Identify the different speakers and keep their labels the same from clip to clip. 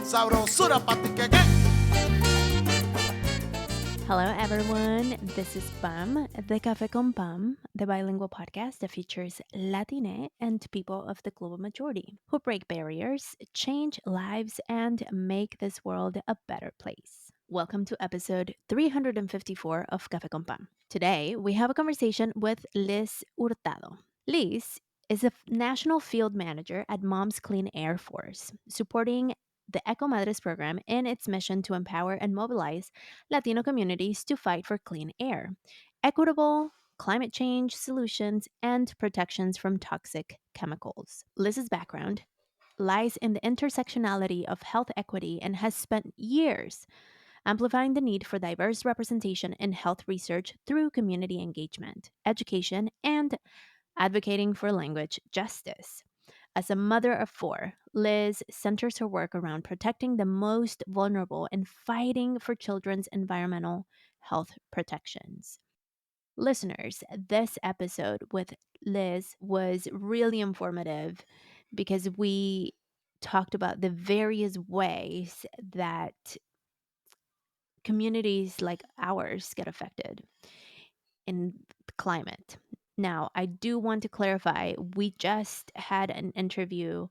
Speaker 1: Sabrosura pa' ti que
Speaker 2: Hello, everyone. This is Pam, the Café con Pam, the bilingual podcast that features Latine and people of the global majority who break barriers, change lives, and make this world a better place. Welcome to episode 354 of Café con Pam. Today, we have a conversation with Liz Hurtado. Liz is a national field manager at Moms Clean Air Force, supporting the Eco Madres program in its mission to empower and mobilize Latino communities to fight for clean air, equitable climate change solutions, and protections from toxic chemicals. Liz's background lies in the intersectionality of health equity and has spent years amplifying the need for diverse representation in health research through community engagement, education, and advocating for language justice. As a mother of four, Liz centers her work around protecting the most vulnerable and fighting for children's environmental health protections. Listeners, this episode with Liz was really informative because we talked about the various ways that communities like ours get affected in the climate. Now, I do want to clarify, we just had an interview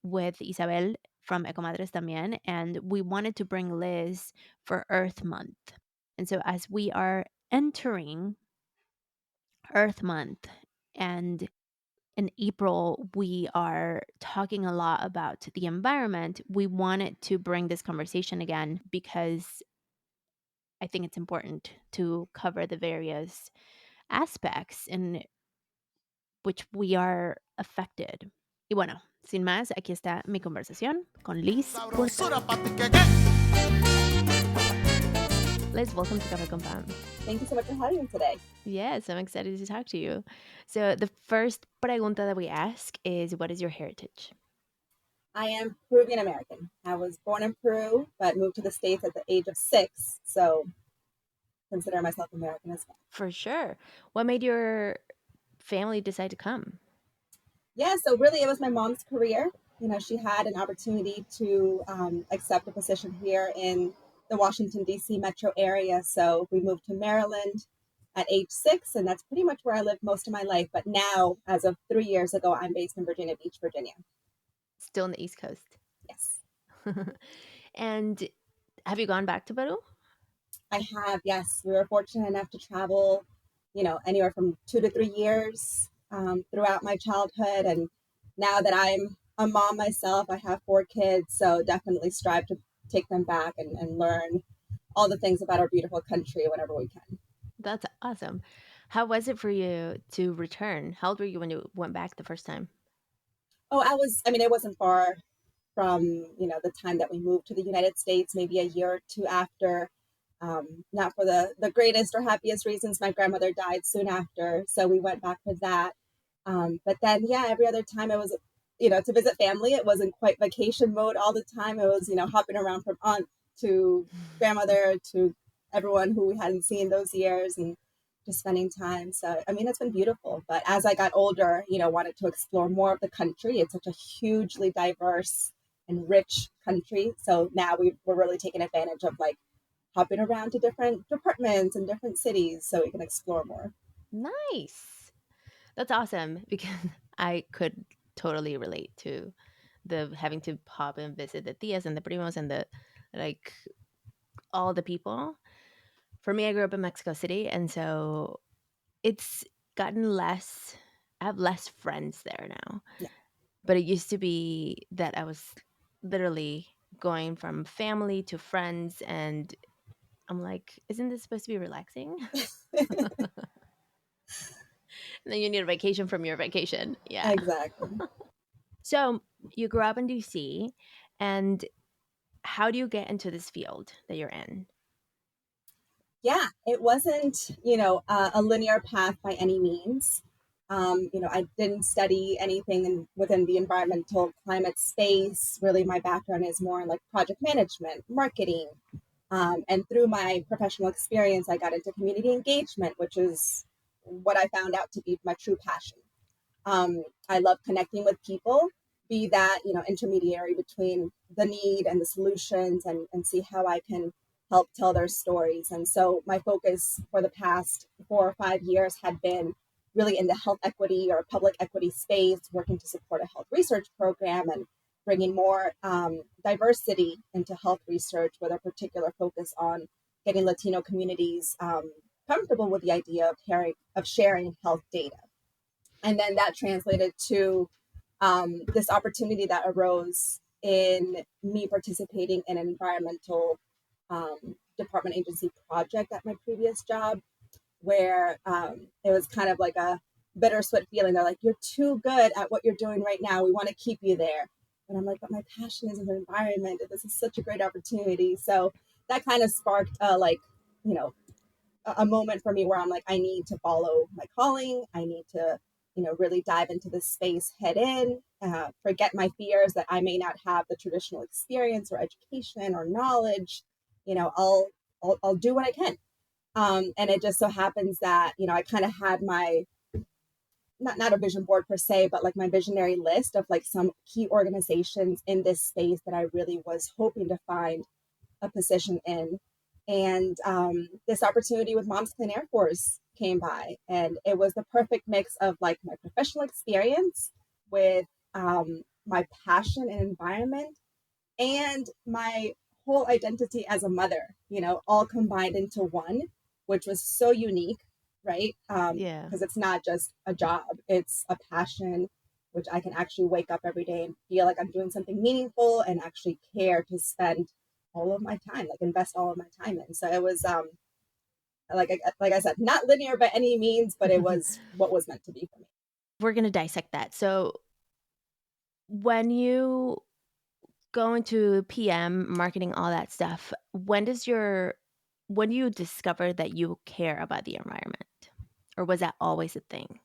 Speaker 2: with Isabel from Ecomadres también, and we wanted to bring Liz for Earth Month. And so, as we are entering Earth Month, and in April, we are talking a lot about the environment, we wanted to bring this conversation again because I think it's important to cover the various aspects in which we are affected. Y bueno, sin más, aquí está mi conversación con Liz
Speaker 1: Sabrosura
Speaker 2: Hurtado.
Speaker 1: pa' ti que
Speaker 2: Liz, welcome to Café con Pam.
Speaker 3: Thank you so much for having me today.
Speaker 2: Yes, I'm excited to talk to you. So the first pregunta that we ask is, what is your heritage?
Speaker 3: I am Peruvian American. I was born in Peru, but moved to the States at the age of 6. So consider myself American as well.
Speaker 2: For sure. What made your family decide to come?
Speaker 3: Yeah, so really it was my mom's career. You know, she had an opportunity to accept a position here in the Washington, D.C. metro area. So we moved to Maryland at age 6, and that's pretty much where I lived most of my life. But now, as of 3 years ago, I'm based in Virginia Beach, Virginia.
Speaker 2: Still on the East Coast.
Speaker 3: Yes.
Speaker 2: And have you gone back to Peru?
Speaker 3: I have, yes. We were fortunate enough to travel, you know, anywhere from 2 to 3 years throughout my childhood. And now that I'm a mom myself, I have 4 kids. So definitely strive to take them back and learn all the things about our beautiful country whenever we can.
Speaker 2: That's awesome. How was it for you to return? How old were you when you went back the first time?
Speaker 3: Oh, it wasn't far from, you know, the time that we moved to the United States, maybe a year or two after. Not for the greatest or happiest reasons. My grandmother died soon after, so we went back for that. But then, yeah, every other time it was, you know, to visit family. It wasn't quite vacation mode all the time. It was, you know, hopping around from aunt to grandmother to everyone who we hadn't seen those years and just spending time. So, I mean, it's been beautiful. But as I got older, you know, wanted to explore more of the country. It's such a hugely diverse and rich country. So now we're really taking advantage of like hopping around to different departments and different cities so we can explore more.
Speaker 2: Nice. That's awesome because I could totally relate to the having to pop and visit the tias and the primos and the like all the people. For me, I grew up in Mexico City, and so it's gotten less. I have less friends there now,
Speaker 3: Yeah.
Speaker 2: but it used to be that I was literally going from family to friends, and I'm like, isn't this supposed to be relaxing? And then you need a vacation from your vacation. Yeah.
Speaker 3: Exactly.
Speaker 2: So you grew up in DC, and how do you get into this field that you're in?
Speaker 3: Yeah, it wasn't, you know, a linear path by any means. You know, I didn't study anything within the environmental climate space. Really, my background is more in like project management, marketing. And through my professional experience, I got into community engagement, which is what I found out to be my true passion. I love connecting with people be that, intermediary between the need and the solutions, and see how I can help tell their stories. And so my focus for the past 4 or 5 years had been really in the health equity or public equity space, working to support a health research program and bringing more diversity into health research with a particular focus on getting Latino communities comfortable with the idea of sharing health data. And then that translated to this opportunity that arose in me participating in an environmental department agency project at my previous job, where it was kind of like a bittersweet feeling. They're like, "You're too good at what you're doing right now. We want to keep you there." And I'm like, "But my passion is in the environment. This is such a great opportunity." So that kind of sparked you know, a moment for me where I'm like, I need to follow my calling. I need to, really dive into this space head in, forget my fears that I may not have the traditional experience or education or knowledge. I'll do what I can. And it just so happens that, I kind of had my, not a vision board per se, but like my visionary list of like some key organizations in this space that I really was hoping to find a position in. And this opportunity with Mom's Clean Air Force came by, and it was the perfect mix of like my professional experience with my passion and environment and my whole identity as a mother, all combined into one, which was so unique, right?
Speaker 2: Yeah.
Speaker 3: Because it's not just a job, it's a passion, which I can actually wake up every day and feel like I'm doing something meaningful and actually care to spend all of my time, like invest all of my time in. So it was, like I said, not linear by any means, but it was what was meant to be for me.
Speaker 2: We're going to dissect that. So, when you go into PM, marketing, all that stuff, when do you discover that you care about the environment? Or was that always a thing?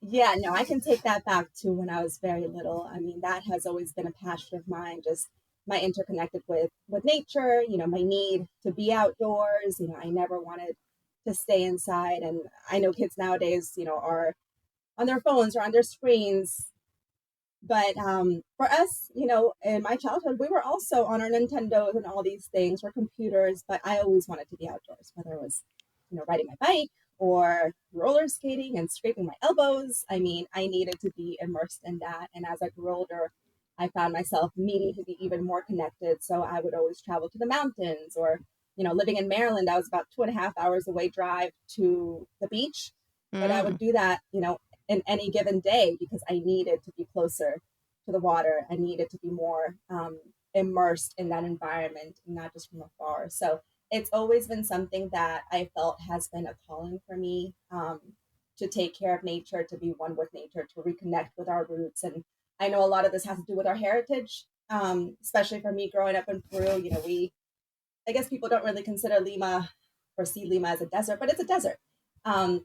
Speaker 3: Yeah, no, I can take that back to when I was very little. I mean, that has always been a passion of mine, just my interconnected with nature, my need to be outdoors. I never wanted to stay inside. And I know kids nowadays, are on their phones or on their screens. But for us, in my childhood, we were also on our Nintendos and all these things or computers. But I always wanted to be outdoors, whether it was, riding my bike or roller skating and scraping my elbows. I mean, I needed to be immersed in that. And as I grew older, I found myself needing to be even more connected. So I would always travel to the mountains, or, living in Maryland, I was about 2.5 hours away drive to the beach. But I would
Speaker 2: Mm.
Speaker 3: do that, in any given day because I needed to be closer to the water. I needed to be more immersed in that environment, not just from afar. So it's always been something that I felt has been a calling for me, to take care of nature, to be one with nature, to reconnect with our roots. And I know a lot of this has to do with our heritage, especially for me growing up in Peru. I guess people don't really consider Lima or see Lima as a desert, but it's a desert.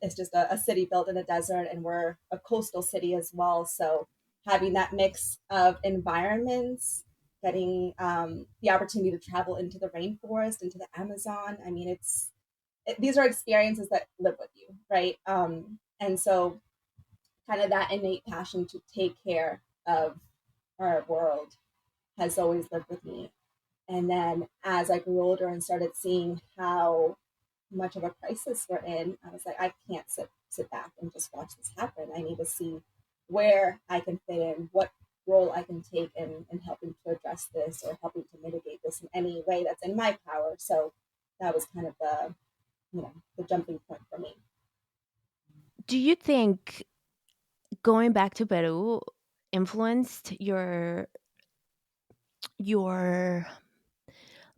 Speaker 3: It's just a city built in a desert, and we're a coastal city as well. So having that mix of environments, getting the opportunity to travel into the rainforest, into the Amazon. I mean, these are experiences that live with you, right? And so, kind of that innate passion to take care of our world has always lived with me. And then as I grew older and started seeing how much of a crisis we're in, I was like, I can't sit back and just watch this happen. I need to see where I can fit in, what role I can take in helping to address this or helping to mitigate this in any way that's in my power. So that was kind of the jumping point for me.
Speaker 2: Do you think going back to Peru influenced your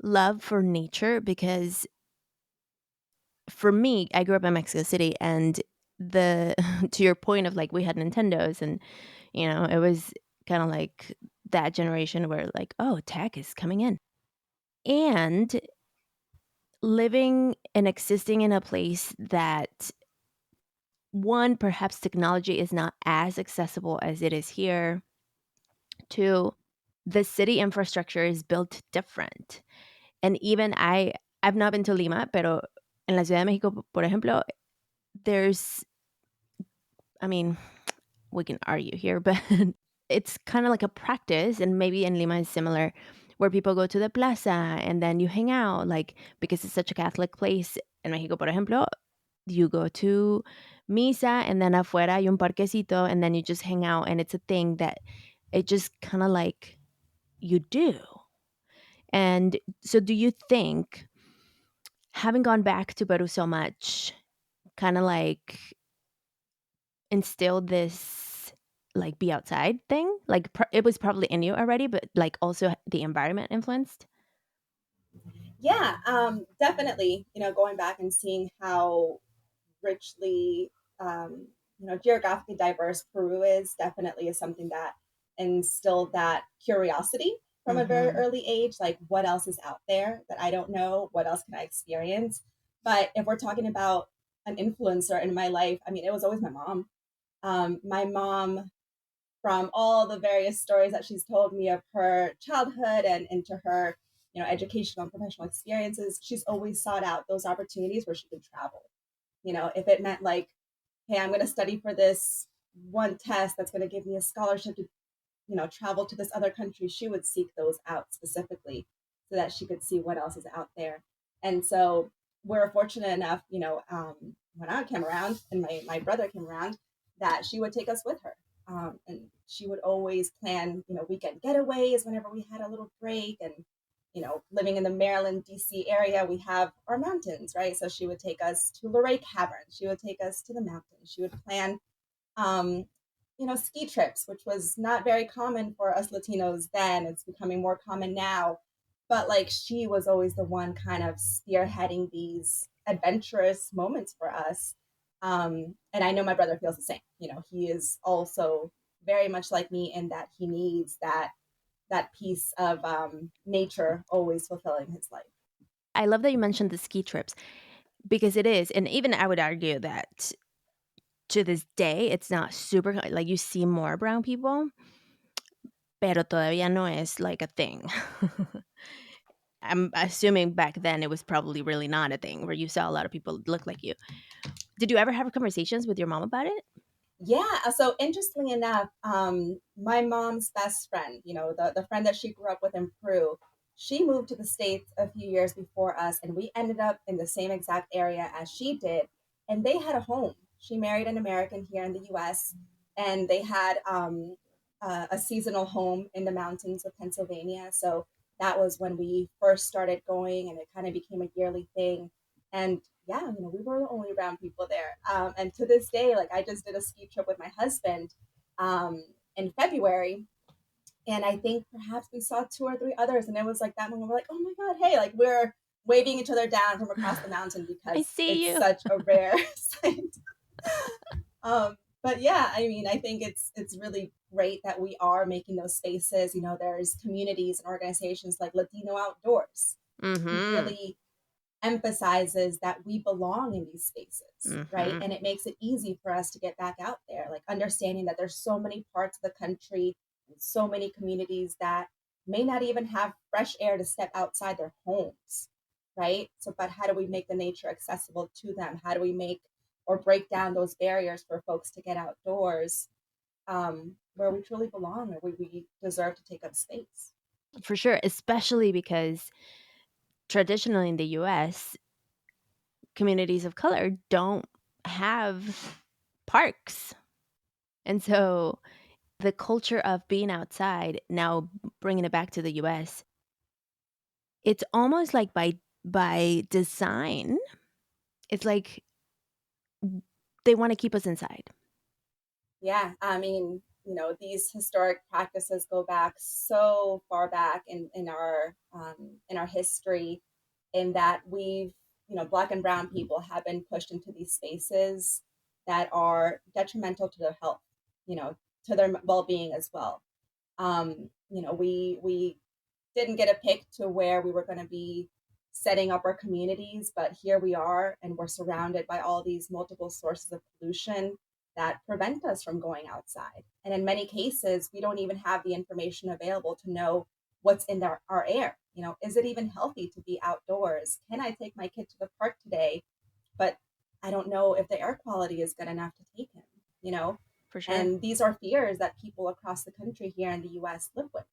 Speaker 2: love for nature? Because for me, I grew up in Mexico City, and the to your point of like we had Nintendos, and it was kind of like that generation where like, oh, tech is coming in. And living and existing in a place that, one, perhaps technology is not as accessible as it is here. Two, the city infrastructure is built different. And even I've not been to Lima, pero en la Ciudad de México, por ejemplo, there's, I mean, we can argue here, but it's kind of like a practice, and maybe in Lima is similar, where people go to the plaza and then you hang out, like because it's such a Catholic place. In Mexico, por ejemplo, you go to misa and then afuera hay un parquecito and then you just hang out, and it's a thing that it just kind of like you do. And so, do you think having gone back to Peru so much kind of like instilled this like be outside thing? Like it was probably in you already, but like also the environment influenced.
Speaker 3: Yeah, definitely. Going back and seeing how richly, geographically diverse Peru is something that instilled that curiosity from a very
Speaker 2: Hmm.
Speaker 3: early age. Like, what else is out there that I don't know? What else can I experience? But if we're talking about an influencer in my life, I mean, it was always my mom. My mom, from all the various stories that she's told me of her childhood and into her, educational and professional experiences, she's always sought out those opportunities where she could travel. If it meant like, hey, I'm going to study for this one test that's going to give me a scholarship to, travel to this other country, she would seek those out specifically so that she could see what else is out there. And so we're fortunate enough, when I came around and my brother came around, that she would take us with her. And she would always plan, weekend getaways whenever we had a little break. And, living in the Maryland, DC area, we have our mountains, right? So she would take us to Luray Cavern. She would take us to the mountains. She would plan um, ski trips, which was not very common for us Latinos then. It's becoming more common now. But like she was always the one kind of spearheading these adventurous moments for us. And I know my brother feels the same. He is also very much like me in that he needs that piece of nature always fulfilling his life.
Speaker 2: I love that you mentioned the ski trips because it is, and even I would argue that to this day, it's not super like you see more brown people, pero todavía no es like a thing. I'm assuming back then it was probably really not a thing where you saw a lot of people look like you. Did you ever have conversations with your mom about it?
Speaker 3: Yeah. So interestingly enough, my mom's best friend, the friend that she grew up with in Peru, she moved to the States a few years before us, and we ended up in the same exact area as she did. And they had a home. She married an American here in the US, and they had a seasonal home in the mountains of Pennsylvania. So that was when we first started going, and it kind of became a yearly thing. And yeah, we were the only brown people there. And to this day, like I just did a ski trip with my husband in February, and I think perhaps we saw two or three others, and it was like that moment we're like, oh my god, hey, like we're waving each other down from across the mountain
Speaker 2: I
Speaker 3: because
Speaker 2: see
Speaker 3: it's
Speaker 2: you.
Speaker 3: such a rare sight. But yeah, I mean, I think it's really great that we are making those spaces. There's communities and organizations like Latino Outdoors who
Speaker 2: Mhm.
Speaker 3: really emphasizes that we belong in these spaces, right?
Speaker 2: Mhm.
Speaker 3: And it makes it easy for us to get back out there, like understanding that there's so many parts of the country and so many communities that may not even have fresh air to step outside their homes, right? So, but how do we make the nature accessible to them? How do we make or break down those barriers for folks to get outdoors where we truly belong or where we deserve to take up space?
Speaker 2: For sure, especially because traditionally in the US, communities of color don't have parks. And so the culture of being outside, now bringing it back to the US, it's almost like by design. It's like they want to keep us inside.
Speaker 3: Yeah, I mean, these historic practices go back so far back in our history, in that we've, black and brown people have been pushed into these spaces that are detrimental to their health, to their well being as well. We didn't get a pick to where we were going to be setting up our communities, but here we are, and we're surrounded by all these multiple sources of pollution that prevent us from going outside. And in many cases, we don't even have the information available to know what's in our air. Is it even healthy to be outdoors? Can I take my kid to the park today? But I don't know if the air quality is good enough to take him, you know?
Speaker 2: For sure.
Speaker 3: And these are fears that people across the country here in the US live with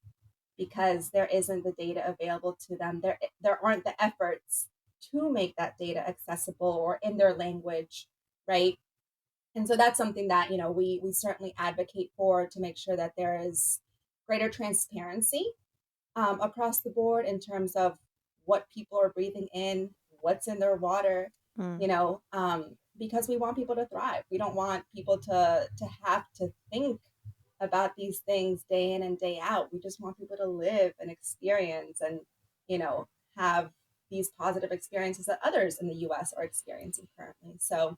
Speaker 3: because there isn't the data available to them. There aren't the efforts to make that data accessible or in their language, right? And so that's something that, we certainly advocate for to make sure that there is greater transparency across the board in terms of what people are breathing in, what's in their water,
Speaker 2: Mm,
Speaker 3: because we want people to thrive. We don't want people to have to think about these things day in and day out. We just want people to live and experience and, you know, have these positive experiences that others in the US are experiencing currently. So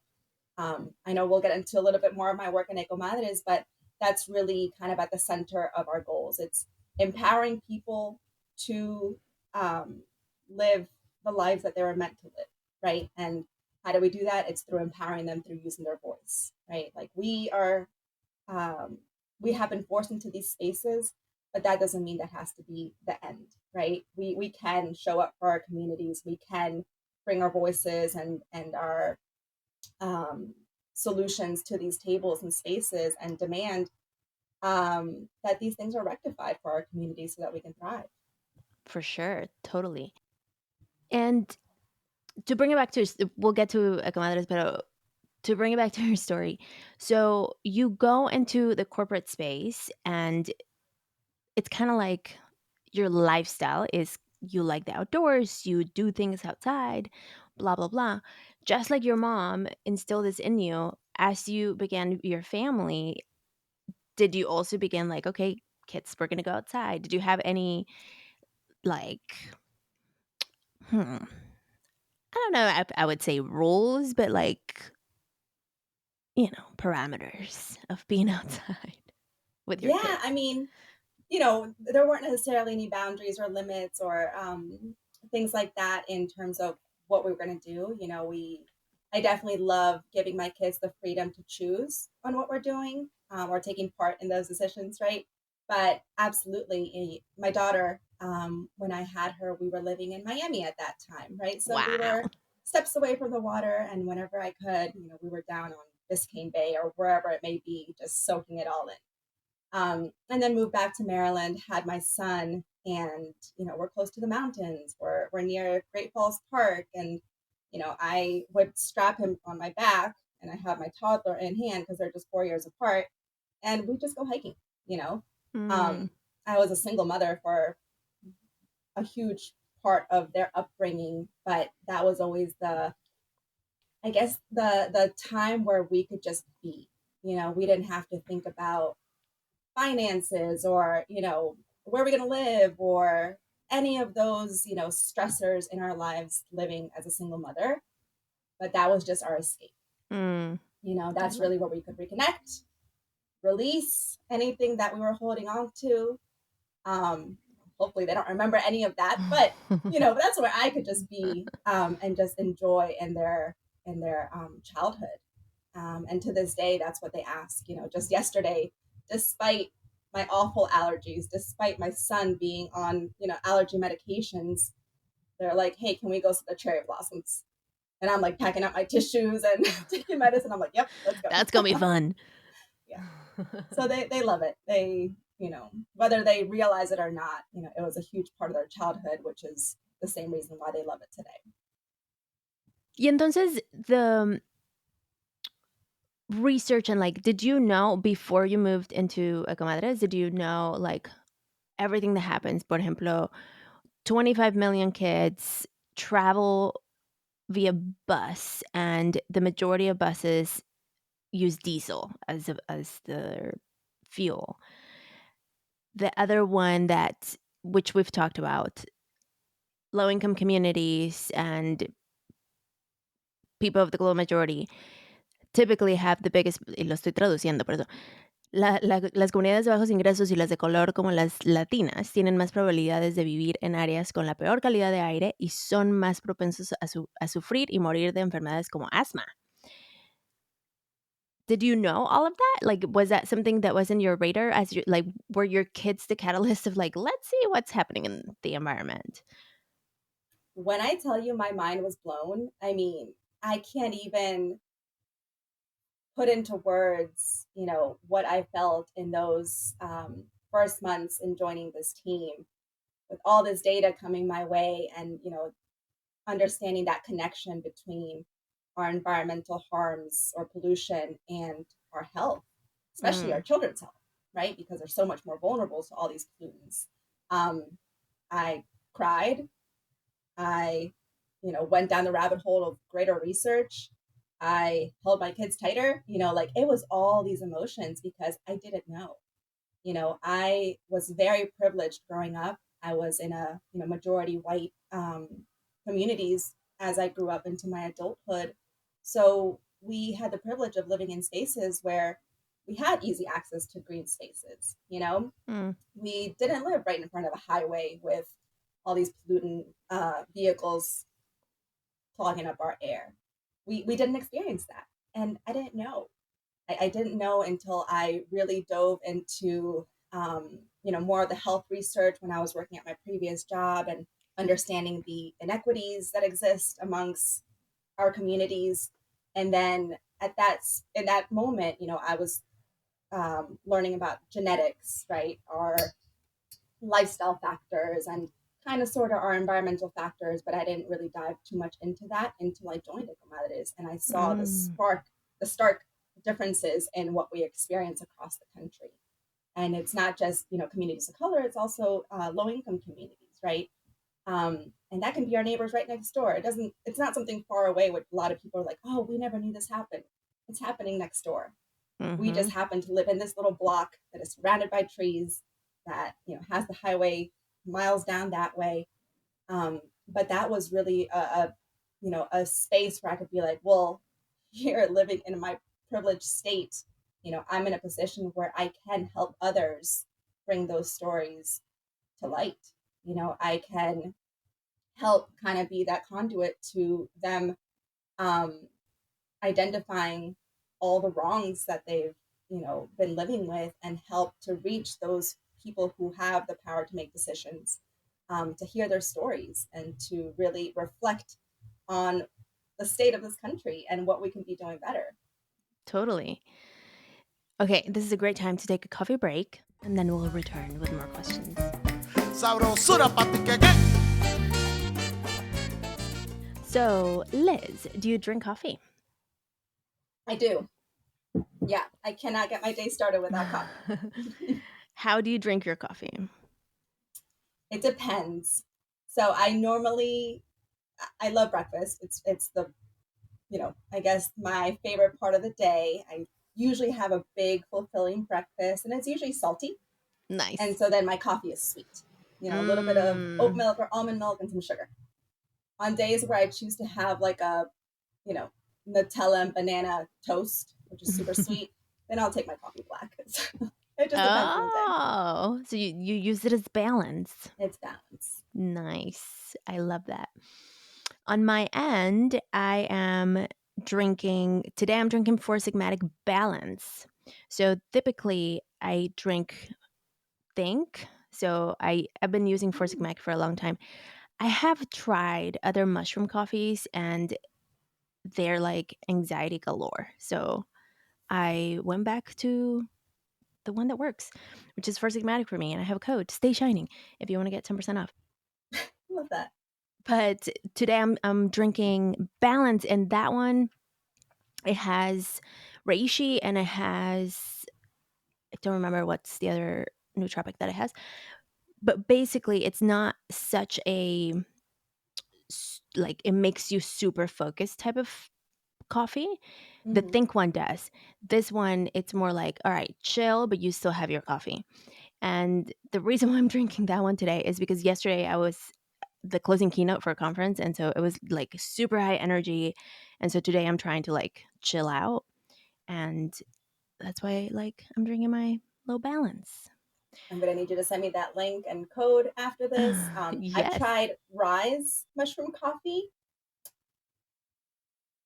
Speaker 3: I know we'll get into a little bit more of my work in Ecomadres, but that's really kind of at the center of our goals. It's empowering people to um, live the lives that they were meant to live, right? And how do we do that? It's through empowering them through using their voice, right? Like um, we have been forced into these spaces, but that doesn't mean that has to be the end, right? We can show up for our communities. We can bring our voices and our um, solutions to these tables and spaces and demand that these things are rectified for our community so that we can thrive.
Speaker 2: for sure. Totally. And to bring it back to, we'll get to Acomadres, but to bring it back to your story. So you go into the corporate space, and it's kind of like your lifestyle is you like the outdoors, you do things outside, blah, blah, blah. Just like your mom instilled this in you as you began your family, did you also begin like, okay, kids, we're going to go outside? Did you have any, like, I don't know, I would say rules, but like, parameters of being outside with your
Speaker 3: Yeah,
Speaker 2: kids?
Speaker 3: there weren't necessarily any boundaries or limits or things like that in terms of what we were going to do. I definitely love giving my kids the freedom to choose on what we're doing or taking part in those decisions, right? But absolutely, my daughter, when I had her, we were living in Miami at that time, right? So we
Speaker 2: Wow.
Speaker 3: were steps away from the water, and whenever I could, we were down on Biscayne Bay or wherever it may be, just soaking it all in. And then moved back to Maryland, had my son, and we're close to the mountains. We're near Great Falls Park, and I would strap him on my back, and I have my toddler in hand because they're just 4 years apart, and we just go hiking. You know,
Speaker 2: Mm,
Speaker 3: um, I was a single mother for a huge part of their upbringing, but that was always I guess the time where we could just be. We didn't have to think about finances or where are we going to live or any of those stressors in our lives living as a single mother, but that was just our escape.
Speaker 2: mm. I
Speaker 3: That's
Speaker 2: love
Speaker 3: really where we could reconnect, release anything that we were holding on to. um Hopefully they don't remember any of that, but that's where I could just be and just enjoy in their childhood. And to this day, that's what they ask. Just yesterday, despite my awful allergies, despite my son being on, allergy medications, they're like, "Hey, can we go see the cherry blossoms?" And I'm like packing up my tissues and taking medicine. I'm like, "Yep, let's go."
Speaker 2: That's gonna be fun.
Speaker 3: Yeah. So they love it. They, whether they realize it or not, it was a huge part of their childhood, which is the same reason why they love it today.
Speaker 2: Y entonces, the research and, like, did you know before you moved into Ecomadres, did you know, like, everything that happens? Por ejemplo, 25 million kids travel via bus, and the majority of buses use diesel as their fuel. The other one that which we've talked about, low-income communities and people of the global majority typically have the biggest, y lo estoy traduciendo, por eso. Las comunidades de bajos ingresos y las de color, como las latinas, tienen más probabilidades de vivir en áreas con la peor calidad de aire y son más propensos a sufrir y morir de enfermedades como asma. Did you know all of that? Like, was that something that was in your radar as you, like, were your kids the catalyst of like, let's see what's happening in the environment?
Speaker 3: When I tell you my mind was blown, I can't even put into words, what I felt in those first months in joining this team with all this data coming my way and, understanding that connection between our environmental harms or pollution and our health, especially our
Speaker 2: Mm.
Speaker 3: children's health, right? Because they're so much more vulnerable to all these pollutants. Um, I cried. I, went down the rabbit hole of greater research. I held my kids tighter, like it was all these emotions because I didn't know. I was very privileged growing up. I was in a majority white communities as I grew up into my adulthood. So we had the privilege of living in spaces where we had easy access to green spaces.
Speaker 2: Mm.
Speaker 3: We didn't live right in front of a highway with all these pollutant vehicles clogging up our air. We didn't experience that, and I didn't know. I didn't know until I really dove into more of the health research when I was working at my previous job and understanding the inequities that exist amongst our communities. And then in that moment, I was learning about genetics, right? Our lifestyle factors and kind of sort of our environmental factors, but I didn't really dive too much into that until I joined Ecomothers and I saw
Speaker 2: Mm.
Speaker 3: the stark differences in what we experience across the country. And it's not just communities of color; it's also low income communities, right? And that can be our neighbors right next door. It doesn't. It's not something far away. What a lot of people are like, oh, we never knew this happened. It's happening next door. We just
Speaker 2: Mhm.
Speaker 3: happen to live in this little block that is surrounded by trees that has the highway miles down that way. But that was really a space where I could be like, well, here living in my privileged state, I'm in a position where I can help others bring those stories to light. I can help kind of be that conduit to them um, identifying all the wrongs that they've been living with and help to reach those people who have the power to make decisions, to hear their stories and to really reflect on the state of this country and what we can be doing better.
Speaker 2: Totally. Okay, this is a great time to take a coffee break, and then we'll return with more questions.
Speaker 1: Sabrosura papi que.
Speaker 2: So, Liz, do you drink coffee?
Speaker 3: I do. Yeah, I cannot get my day started without coffee.
Speaker 2: How do you drink your coffee?
Speaker 3: It depends. So I love breakfast. It's the I guess my favorite part of the day. I usually have a big, fulfilling breakfast, and it's usually salty. And
Speaker 2: Nice.
Speaker 3: so then my coffee is sweet. A little bit of oat
Speaker 2: Mm.
Speaker 3: milk or almond milk and some sugar. On days where I choose to have like a, you know, Nutella and banana toast, which is super sweet, then I'll take my coffee black. It just depends on the day.
Speaker 2: Oh, so you use it as balance.
Speaker 3: It's balance.
Speaker 2: Nice. I love that. On my end, I am today I'm drinking Four Sigmatic Balance. So typically I drink Think. So I've been using Four
Speaker 3: Mm,
Speaker 2: Sigmatic for a long time. I have tried other mushroom coffees and they're like anxiety galore. So I went back to the one that works, which is Four Sigmatic for me. And I have a code, Stay Shining, if you want to get 10% off.
Speaker 3: love that.
Speaker 2: But today I'm drinking Balance, and that one it has reishi and it has I don't remember what's the other nootropic that it has. But basically, it's not such a like it makes you super focused type of coffee. The
Speaker 3: Hmm.
Speaker 2: Think one does. This one, it's more like, all right, chill, but you still have your coffee. And the reason why I'm drinking that one today is because yesterday I was the closing keynote for a conference. And so it was like super high energy. And so today I'm trying to like chill out. And that's why like I'm drinking my low balance.
Speaker 3: I'm gonna need you to send me that link and code after this. I've
Speaker 2: Yes.
Speaker 3: tried Rise mushroom coffee.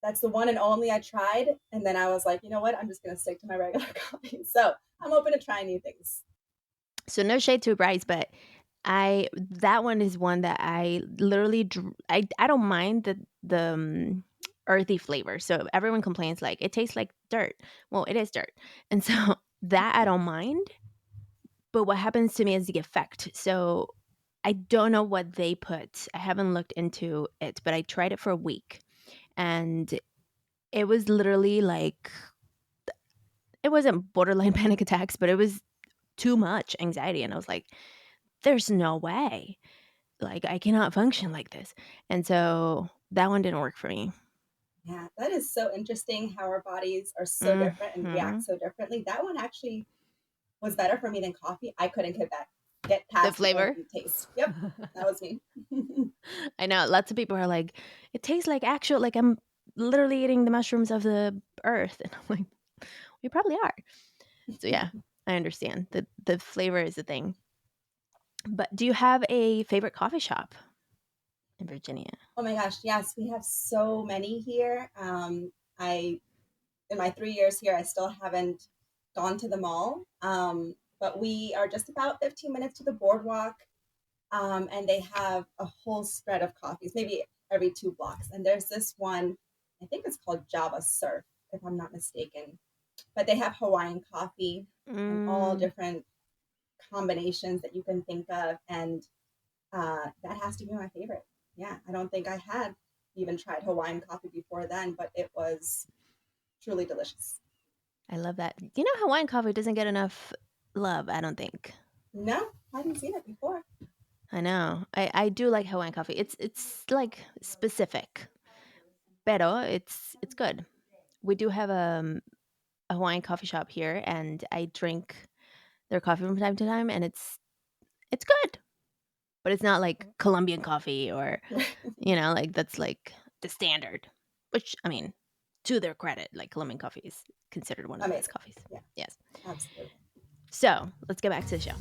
Speaker 3: That's the one and only I tried, and then I was like, you know what? I'm just gonna stick to my regular coffee. So I'm open to trying new things.
Speaker 2: So no shade to Bryce, but I that one is one that I literally I don't mind the earthy flavor. So everyone complains like it tastes like dirt. Well, it is dirt. And so that I don't mind. But what happens to me is the effect. So I don't know what they put. I haven't looked into it, but I tried it for a week and it was literally like it wasn't borderline panic attacks, but it was too much anxiety. And I was like, there's no way. Like, I cannot function like this. And so that one didn't work for me.
Speaker 3: Yeah, that is so interesting how our bodies are so different and react
Speaker 2: Hmm.
Speaker 3: so differently. That one actually was better for me than coffee. I couldn't get
Speaker 2: The
Speaker 3: past the
Speaker 2: flavor.
Speaker 3: earthy taste. Yep, that was me.
Speaker 2: I know lots of people are like, it tastes like actual, like I'm literally eating the mushrooms of the earth. And I'm like, we probably are. So yeah, I understand that the flavor is the thing. But do you have a favorite coffee shop in Virginia?
Speaker 3: Oh my gosh, yes, we have so many here. I in my 3 years here, I still haven't gone to the mall. But we are just about 15 minutes to the boardwalk, and they have a whole spread of coffees, maybe every 2 blocks. And there's this one, I think it's called Java Surf, if I'm not mistaken. But they have Hawaiian coffee and all
Speaker 2: Mm,
Speaker 3: different combinations that you can think of, and that has to be my favorite. Yeah, I don't think I had even tried Hawaiian coffee before then, but it was truly delicious.
Speaker 2: I love that. You know, Hawaiian coffee doesn't get enough love, I don't think.
Speaker 3: No, I hadn't seen it before.
Speaker 2: I know. I do like Hawaiian coffee. It's like specific, pero it's good. We do have a Hawaiian coffee shop here, and I drink their coffee from time to time, and it's good, but it's not like Colombian coffee or like that's like the standard. Which I mean, to their credit, like Colombian coffee is considered one of the best
Speaker 3: Amazing.
Speaker 2: coffees.
Speaker 3: Yeah,
Speaker 2: Yes.
Speaker 3: absolutely.
Speaker 2: So let's get back to the show.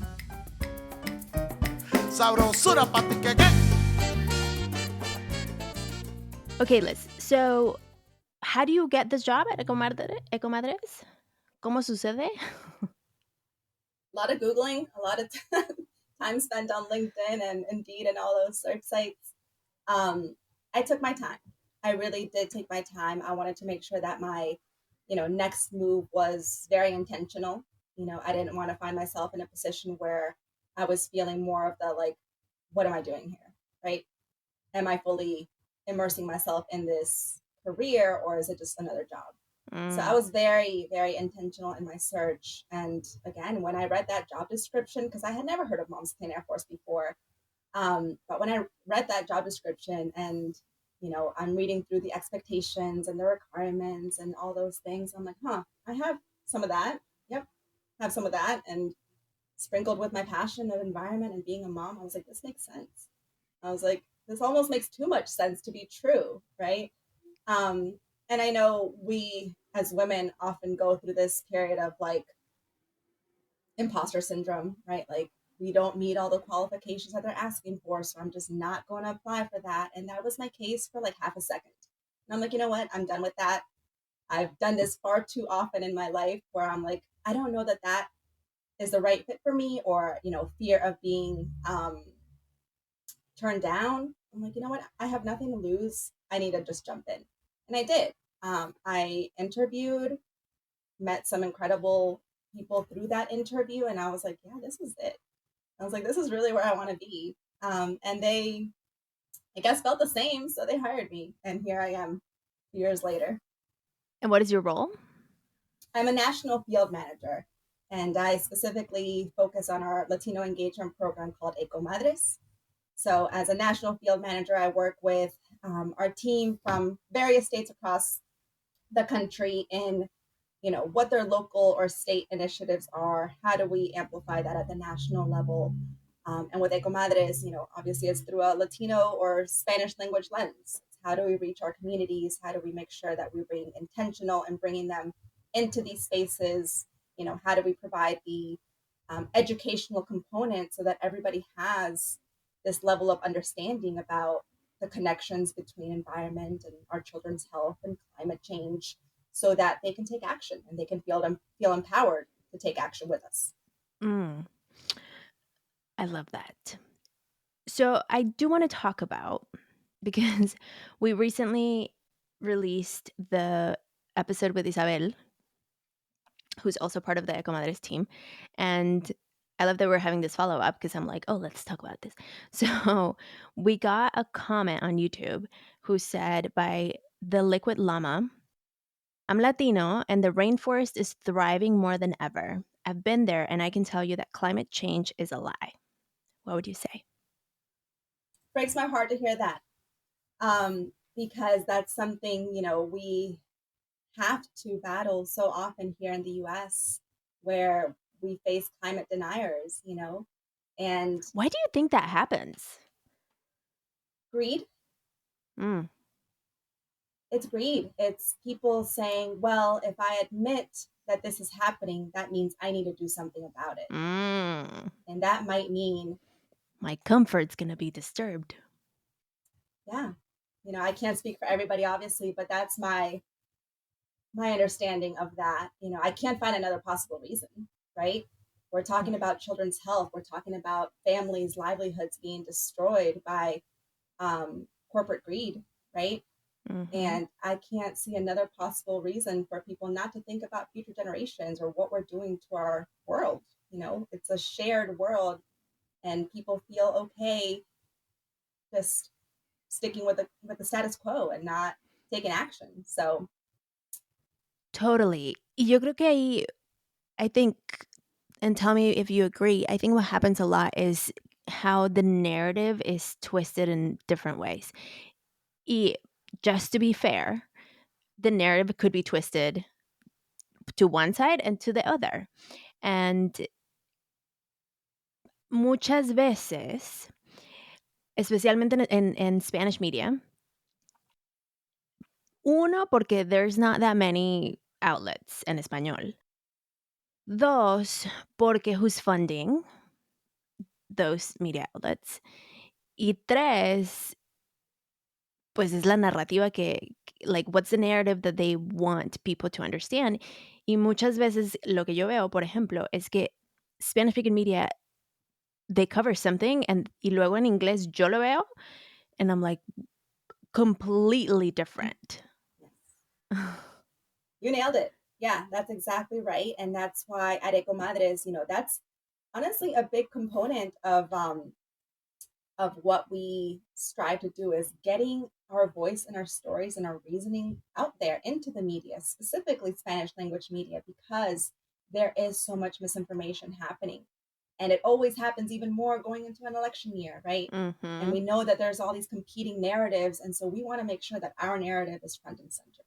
Speaker 1: Sabrosura pa' ti que.
Speaker 2: Okay, Liz. So how do you get this job at Ecomadres? ¿Cómo sucede?
Speaker 3: A lot of Googling, a lot of time spent on LinkedIn and Indeed and all those search sites. I took my time. I really did take my time. I wanted to make sure that my, next move was very intentional. I didn't want to find myself in a position where I was feeling more of the like, what am I doing here? Right? Am I fully immersing myself in this career or is it just another job? So I
Speaker 2: Mm.
Speaker 3: was very, very intentional in my search. And again, when I read that job description, because I had never heard of Moms Clean Air Force before, but when I read that job description and I'm reading through the expectations and the requirements and all those things, I'm like, huh, I have some of that. Yep, have some of that. And sprinkled with my passion of environment and being a mom, I was like, this makes sense. I was like, this almost makes too much sense to be true, right? And I know we as women often go through this period of like imposter syndrome, right? Like we don't meet all the qualifications that they're asking for, so I'm just not going to apply for that. And that was my case for like half a second. And I'm like, you know what? I'm done with that. I've done this far too often in my life where I'm like, I don't know that that is the right fit for me, or fear of being turned down. I'm like, you know what? I have nothing to lose. I need to just jump in. And I did. I interviewed, met some incredible people through that interview, and I was like, yeah, this is it. I was like, this is really where I want to be. And they, I guess, felt the same. So they hired me. And here I am years later.
Speaker 2: And what is your role?
Speaker 3: I'm a national field manager, and I specifically focus on our Latino engagement program called Ecomadres. So, as a national field manager, I work with our team from various states across the country in what their local or state initiatives are. How do we amplify that at the national level? And with Ecomadres, obviously it's through a Latino or Spanish language lens. How do we reach our communities? How do we make sure that we're being intentional and bringing them into these spaces? How do we provide the educational component so that everybody has this level of understanding about the connections between environment and our children's health and climate change so that they can take action and they can feel empowered to take action with us.
Speaker 2: Mm, I love that. So I do want to talk about because we recently released the episode with Isabel, who's also part of the Ecomadres team. And I love that we're having this follow up because I'm like, oh, let's talk about this. So we got a comment on YouTube who said by the Liquid Llama, I'm Latino and the rainforest is thriving more than ever. I've been there and I can tell you that climate change is a lie. What would you say?
Speaker 3: Breaks my heart to hear that, because that's something, we have to battle so often here in the US, where we face climate deniers, and
Speaker 2: Why do you think that happens?
Speaker 3: greed.
Speaker 2: Mm,
Speaker 3: It's greed. It's people saying, well, if I admit that this is happening, that means I need to do something about it.
Speaker 2: mm.
Speaker 3: And that might mean,
Speaker 2: My comfort's going to be disturbed.
Speaker 3: yeah, I can't speak for everybody, obviously, but that's my understanding of that. I can't find another possible reason, right? We're talking about children's health. We're talking about families' livelihoods being destroyed by corporate greed, right?
Speaker 2: Mm-hmm.
Speaker 3: And I can't see another possible reason for people not to think about future generations or what we're doing to our world. It's a shared world, and people feel okay just sticking with the status quo and not taking action. So
Speaker 2: Totally. Y yo creo que ahí, I think, and tell me if you agree, I think what happens a lot is how the narrative is twisted in different ways. Y just to be fair, the narrative could be twisted to one side and to the other. And muchas veces, especialmente en Spanish media, uno, porque there's not that many outlets en español. Dos, porque who's funding those media outlets. Y tres, pues es la narrativa like, what's the narrative that they want people to understand. Y muchas veces lo que yo veo, por ejemplo, es que Spanish speaking media, they cover something y luego en inglés yo lo veo and I'm like, completely different.
Speaker 3: yes. You nailed it. Yeah, that's exactly right. And that's why at Eco Madres, that's honestly a big component of what we strive to do is getting our voice and our stories and our reasoning out there into the media, specifically Spanish language media, because there is so much misinformation happening. And it always happens even more going into an election year, right? And
Speaker 2: Mhm.
Speaker 3: we know that there's all these competing narratives. And so we want to make sure that our narrative is front and center.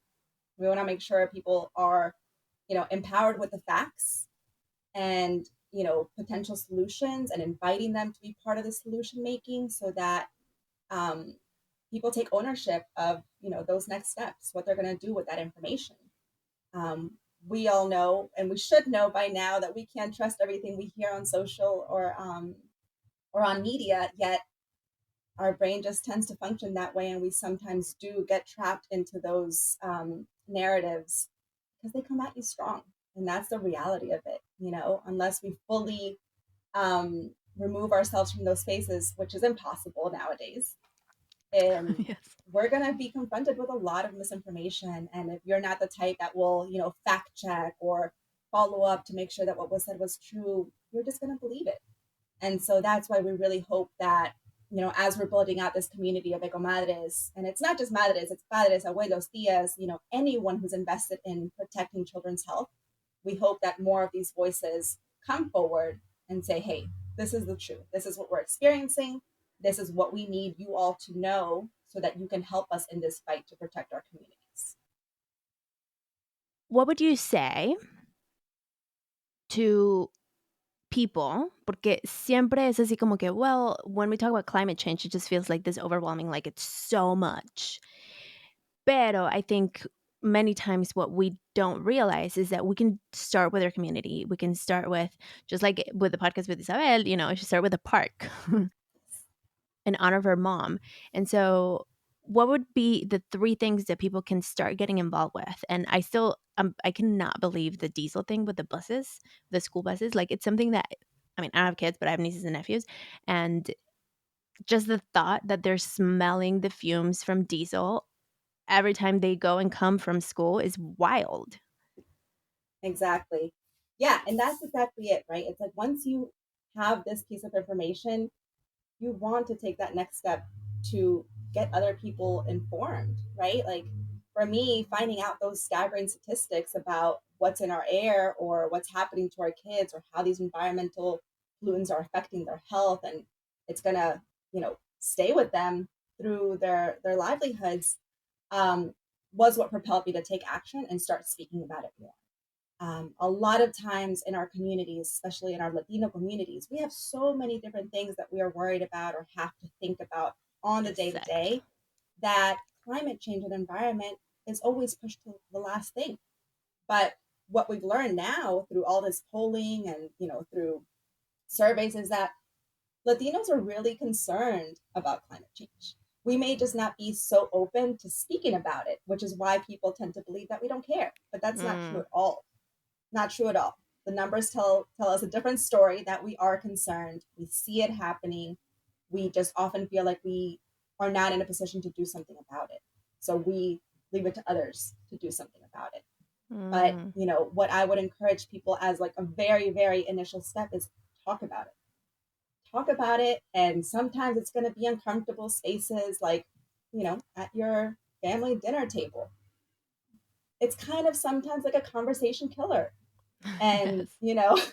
Speaker 3: We want to make sure people are, empowered with the facts and, potential solutions, and inviting them to be part of the solution making, so that um, people take ownership of, those next steps, what they're going to do with that information. We all know, and we should know by now, that we can't trust everything we hear on social or on media. Yet our brain just tends to function that way, and we sometimes do get trapped into those narratives because they come at you strong, and that's the reality of it. Unless we fully remove ourselves from those spaces, which is impossible nowadays, and
Speaker 2: Yes.
Speaker 3: we're going to be confronted with a lot of misinformation. And if you're not the type that will, fact check or follow up to make sure that what was said was true, you're just going to believe it. And so that's why we really hope that, as we're building out this community of Eco Madres, and it's not just madres, it's padres, abuelos, tias, anyone who's invested in protecting children's health, we hope that more of these voices come forward and say, hey, this is the truth. This is what we're experiencing. This is what we need you all to know, so that you can help us in this fight to protect our communities.
Speaker 2: What would you say to people? Porque siempre es así como que, well, when we talk about climate change, it just feels like this overwhelming, like it's so much. Pero I think many times what we don't realize is that we can start with our community. We can start with, just like with the podcast with Isabel, you should start with a park in honor of her mom. And so, what would be the three things that people can start getting involved with? And I cannot believe the diesel thing with the buses, the school buses. Like, it's something that, I mean, I don't have kids, but I have nieces and nephews. And just the thought that they're smelling the fumes from diesel every time they go and come from school is wild.
Speaker 3: Exactly. Yeah, and that's exactly it, right? It's like once you have this piece of information, you want to take that next step to get other people informed, right? Like for me, finding out those staggering statistics about what's in our air or what's happening to our kids or how these environmental pollutants are affecting their health and it's gonna, stay with them through their livelihoods, um, was what propelled me to take action and start speaking about it more. A lot of times in our communities, especially in our Latino communities, we have so many different things that we are worried about or have to think about on the day to
Speaker 2: Exacto.
Speaker 3: day that climate change and environment is always pushed to the last thing. But what we've learned now through all this polling and through surveys is that Latinos are really concerned about climate change. We may just not be so open to speaking about it, which is why people tend to believe that we don't care. But that's not true
Speaker 2: Mm,
Speaker 3: at all. Not true at all. The numbers tell us a different story that we are concerned. We see it happening. We just often feel like we are not in a position to do something about it. So we leave it to others to do something about it. But,
Speaker 2: mm.
Speaker 3: what I would encourage people as like a very, very initial step is talk about it. Talk about it. And sometimes it's going to be uncomfortable spaces like, at your family dinner table. It's kind of sometimes like a conversation killer. And,
Speaker 2: Yes.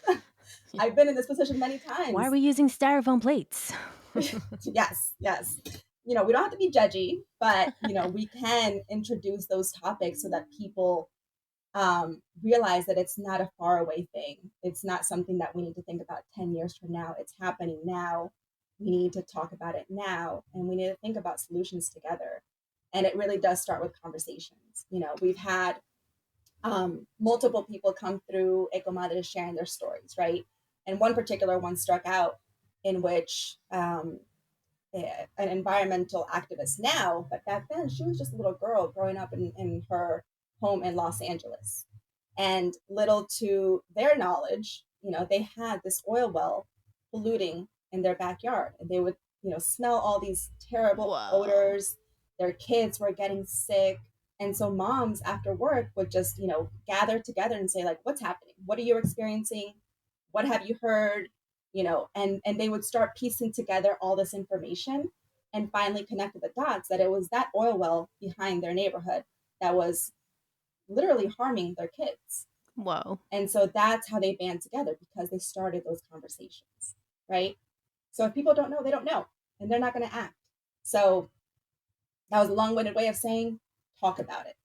Speaker 3: I've been in this position many
Speaker 2: Why are
Speaker 3: times.
Speaker 2: we using styrofoam plates?
Speaker 3: Yes, yes. We don't have to be judgy, but, we can introduce those topics so that people realize that it's not a faraway thing. It's not something that we need to think about 10 years from now. It's happening now. We need to talk about it now, and we need to think about solutions together. And it really does start with conversations. We've had multiple people come through Ecomadres sharing their stories, right? And one particular one struck out in which an environmental activist now, but back then she was just a little girl growing up in her home in Los Angeles. And little to their knowledge, they had this oil well polluting in their backyard. And they would, smell all these terrible
Speaker 2: Whoa.
Speaker 3: odors. Their kids were getting sick. And so moms after work would just, gather together and say, like, what's happening? What are you experiencing? What have you heard? And they would start piecing together all this information and finally connected the dots that it was that oil well behind their neighborhood that was literally harming their kids.
Speaker 2: Whoa.
Speaker 3: And so that's how they band together because they started those conversations, right? So if people don't know, they don't know, and they're not going to act. So that was a long-winded way of saying talk about it.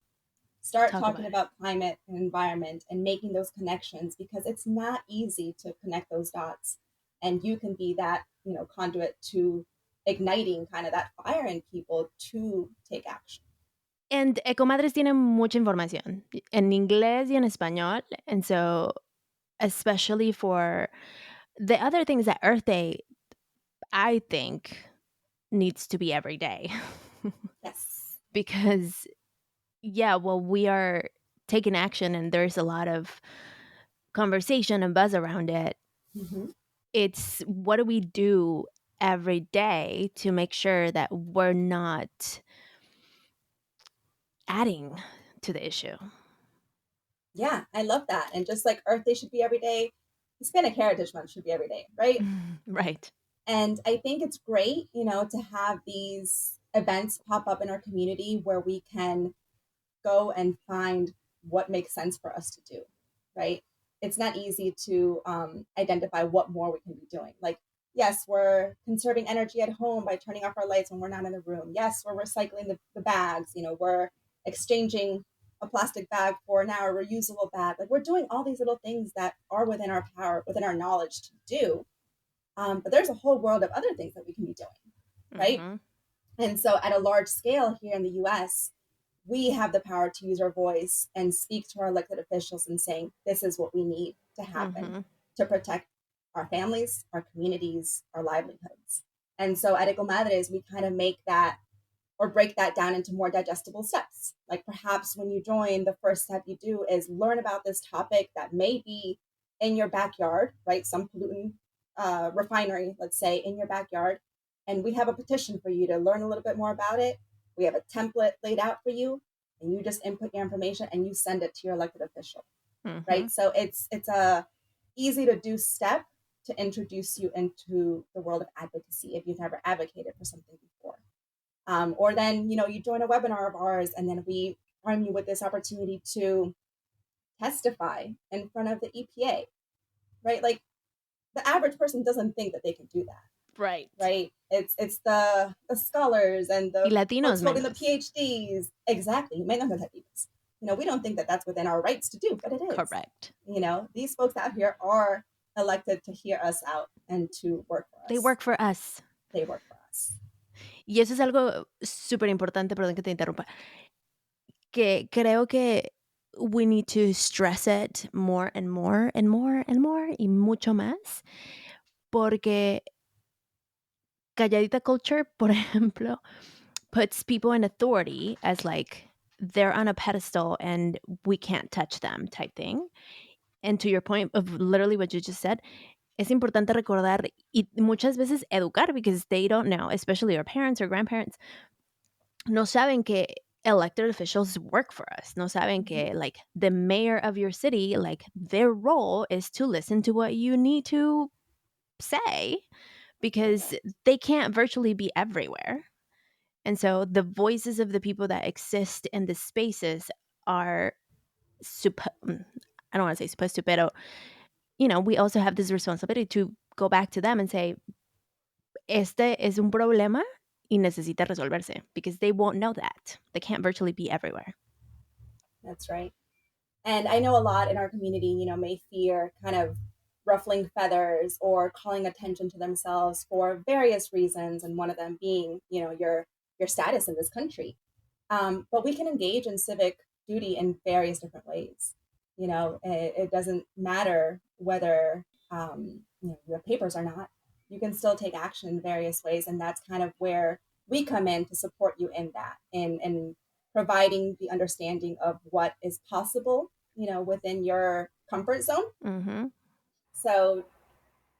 Speaker 3: Start
Speaker 2: Talk
Speaker 3: talking
Speaker 2: about it.
Speaker 3: about climate and environment and making those connections because it's not easy to connect those dots. And you can be that, conduit to igniting kind of that fire in people to take action.
Speaker 2: And Ecomadres tiene mucha información en inglés y en español. And so, especially for the other things that Earth Day, I think, needs to be every day.
Speaker 3: Yes.
Speaker 2: Because, yeah, well, we are taking action and there's a lot of conversation and buzz around it.
Speaker 3: Mm-hmm.
Speaker 2: It's what do we do every day to make sure that we're not adding to the issue?
Speaker 3: Yeah, I love that. And just like Earth Day should be every day, Hispanic Heritage Month should be every day, right?
Speaker 2: Right.
Speaker 3: And I think it's great, to have these events pop up in our community where we can go and find what makes sense for us to do, right? It's not easy to identify what more we can be doing. Like, yes, we're conserving energy at home by turning off our lights when we're not in the room. Yes, we're recycling the bags. We're exchanging a plastic bag for now a reusable bag. Like, we're doing all these little things that are within our power, within our knowledge to do. But there's a whole world of other things that we can be doing, right?
Speaker 2: Mhm.
Speaker 3: And so, at a large scale here in the US, we have the power to use our voice and speak to our elected officials and saying, this is what we need to happen
Speaker 2: Mhm.
Speaker 3: to protect our families, our communities, our livelihoods. And so at Ecomadres, we kind of make that or break that down into more digestible steps. Like perhaps when you join, the first step you do is learn about this topic that may be in your backyard, right? Some pollutant refinery, let's say, in your backyard. And we have a petition for you to learn a little bit more about it. We have a template laid out for you, and you just input your information and you send it to your elected official, right? So it's a easy to do step to introduce you into the world of advocacy if you've never advocated for something before. Or then, you join a webinar of ours, and then we arm you with this opportunity to testify in front of the EPA, right? Like, the average person doesn't think that they can do that,
Speaker 2: Right.
Speaker 3: right? It's the scholars and
Speaker 2: Y
Speaker 3: the
Speaker 2: Latinos
Speaker 3: folks holding the
Speaker 2: menos.
Speaker 3: PhDs. Exactly. Menos Latinos. We don't think that that's within our rights to do, but it is.
Speaker 2: Correct.
Speaker 3: These folks out here are elected to hear us out and to work for us.
Speaker 2: They work for us.
Speaker 3: They work for us.
Speaker 2: Y eso es algo súper importante, perdón que te interrumpa, que creo que we need to stress it more and more and more and more y mucho más, porque calladita culture, por ejemplo, puts people in authority as like they're on a pedestal and we can't touch them type thing. And to your point of literally what you just said, es importante recordar y muchas veces educar because they don't know, especially our parents or grandparents, no saben que elected officials work for us. No saben que like the mayor of your city, like their role is to listen to what you need to say because they can't virtually be everywhere. And so the voices of the people that exist in the spaces are I don't want to say supposed to, pero we also have this responsibility to go back to them and say, este es un problema y necesita resolverse because they won't know that. They can't virtually be everywhere.
Speaker 3: That's right. And I know a lot in our community, may fear kind of ruffling feathers or calling attention to themselves for various reasons, and one of them being, your status in this country. But we can engage in civic duty in various different ways. It doesn't matter whether you have papers or not. You can still take action in various ways, and that's kind of where we come in to support you in that, in providing the understanding of what is possible, within your comfort zone.
Speaker 2: Mm-hmm.
Speaker 3: So,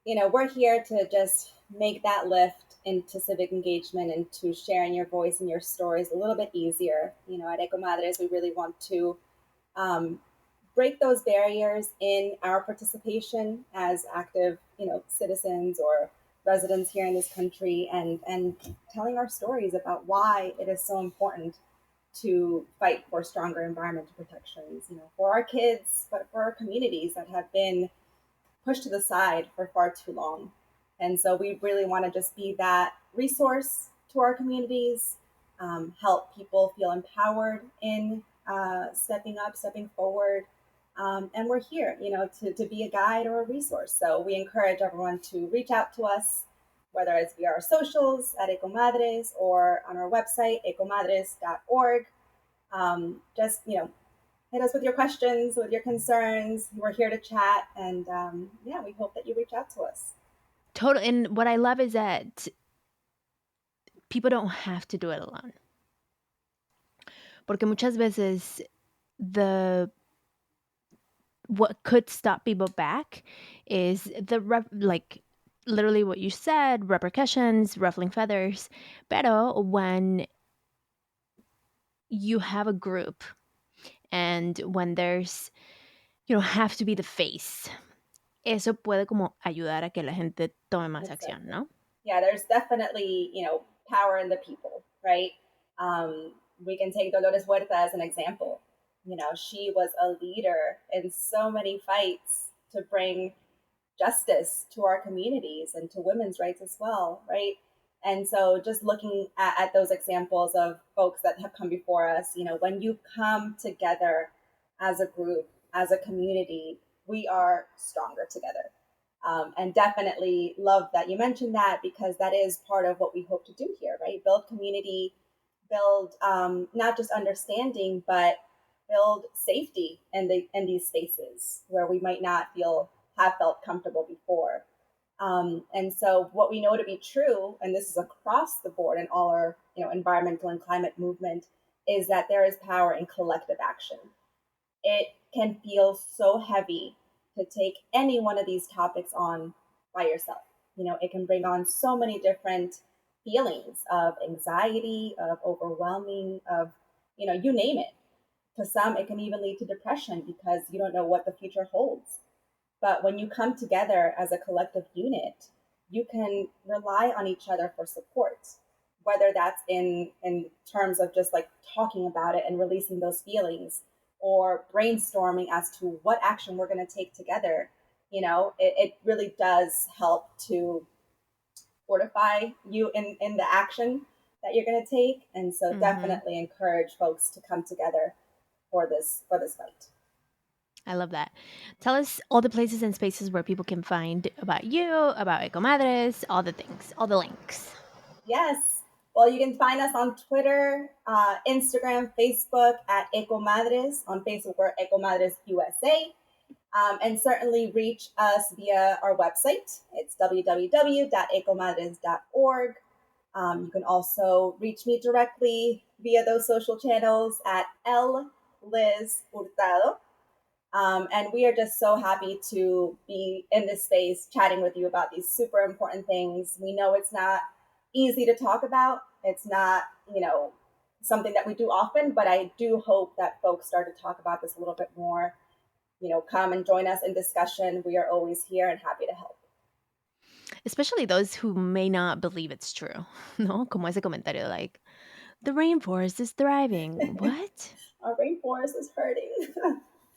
Speaker 3: we're here to just make that lift into civic engagement and to sharing your voice and your stories a little bit easier. At Ecomadres, we really want to break those barriers in our participation as active, citizens or residents here in this country, and telling our stories about why it is so important to fight for stronger environmental protections, for our kids, but for our communities that have been pushed to the side for far too long. And so we really want to just be that resource to our communities, help people feel empowered in stepping up, stepping forward. And we're here, to be a guide or a resource. So we encourage everyone to reach out to us, whether it's via our socials at Ecomadres or on our website, ecomadres.org. Just, hit us with your questions, with your concerns. We're here to chat. And we hope that you reach out to us.
Speaker 2: Totally. And what I love is that people don't have to do it alone. Porque muchas veces what could stop people back is literally what you said, repercussions, ruffling feathers. Pero when you have a group and when there's, you don't have to be the face, eso puede como ayudar a que la gente tome más acción, ¿no?
Speaker 3: Yeah, there's definitely, power in the people, right? We can take Dolores Huerta as an example. She was a leader in so many fights to bring justice to our communities and to women's rights as well, right? And so just looking at those examples of folks that have come before us, when you come together as a group, as a community, we are stronger together. And definitely love that you mentioned that, because that is part of what we hope to do here, right? Build community, build not just understanding, but build safety in these spaces where we might not have felt comfortable before. And so what we know to be true, and this is across the board in all our environmental and climate movement, is that there is power in collective action. It can feel so heavy to take any one of these topics on by yourself. It can bring on so many different feelings of anxiety, of overwhelming, of, you name it. To some, it can even lead to depression because you don't know what the future holds. But when you come together as a collective unit, you can rely on each other for support, whether that's in terms of just like talking about it and releasing those feelings, or brainstorming as to what action we're going to take together. It really does help to fortify you in the action that you're going to take. And so
Speaker 2: Mm-hmm.
Speaker 3: definitely encourage folks to come together for this fight.
Speaker 2: I love that. Tell us all the places and spaces where people can find about you, about Ecomadres, all the things, all the links.
Speaker 3: Yes. Well, you can find us on Twitter, Instagram, Facebook at Ecomadres. On Facebook, we're Ecomadres USA. And certainly reach us via our website. It's www.ecomadres.org. You can also reach me directly via those social channels at L Liz Hurtado. And we are just so happy to be in this space chatting with you about these super important things. We know it's not easy to talk about. It's not, something that we do often, but I do hope that folks start to talk about this a little bit more. Come and join us in discussion. We are always here and happy to help.
Speaker 2: Especially those who may not believe it's true. No, como ese comentario like, the rainforest is thriving. What?
Speaker 3: Our rainforest is hurting.